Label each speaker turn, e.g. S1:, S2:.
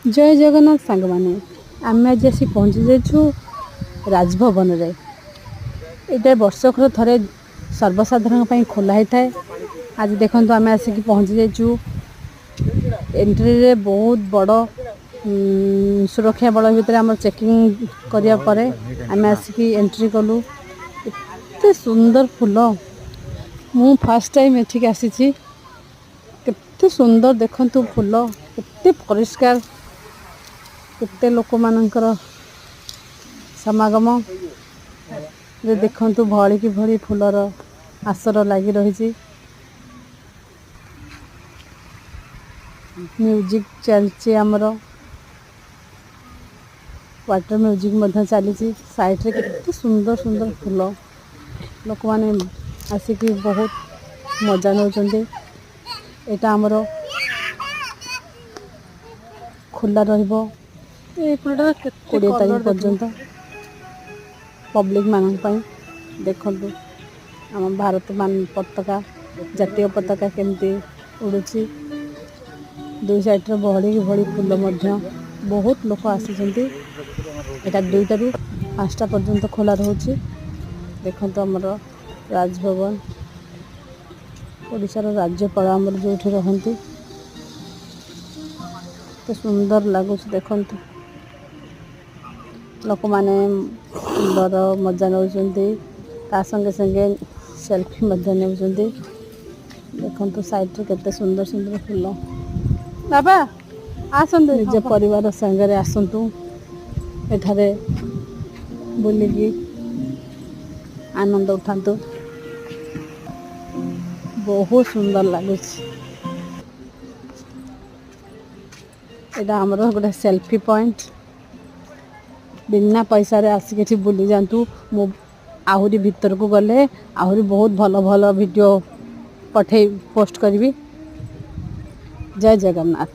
S1: जय जगन्नाथ सांग मैंने आम आज आसी पहुँची जाइछु राजभवन रे। ये वर्षकर थरे सर्वसाधारण खोला होता है। आज देखो आम आसिक पहुँची जाइछु एंट्री रे बहुत बड़ सुरक्षा बल भितर आम चेकिंग करिया परे आम आसिक एंट्री कलु। एते सुंदर फूल मु फर्स्ट टाइम एठिक आसी केते सुंदर देखंतु फूल केते परिष्कार केते लोक मानकर समागम रे देखंतु भली की भली फूलर आसर लगी रही। म्यूजिक चलची आमर वाटर म्यूजिक मध्य चली साइड रे केते सुंदर सुंदर फूल लोक माने आसिक बहुत मजा नौचंदी। एटा आमर खुला रहिबो 20 तारीख पर्यंत पब्लिक मान देखु आम भारत मान पताका जातीय पताका केमती उड़ुची। दुई साइड रे भड़ी भड़ी फूल मध्य बहुत लोक आसीचंती। एटा 2 टा रु 5 टा पर्यंत खोला रहउची। देखंतु हमर राजभवन ओडिशार राज्यपाल आमर जोठी रहंती तो सुंदर लगुच। देखंतु लोक माने सुंदर मजा नौचंती ता संगे संगे सेल्फी मध्य नेउचंती। देखंतु साइड रे केते सुंदर सुंदर फूल बाबा आसंतु निज परिवार संगे रे आसंतु एठारे बुलिकी आनंद उठांतु। बहुत सुंदर लगुच। एटा हमर गोटे सेल्फी पॉइंट बिना पैसा रे आसिक बुली जातु। मो आहुरी भीतर को गले आहुरी बहुत भल भल वीडियो पठे पोस्ट करी। जय जगन्नाथ।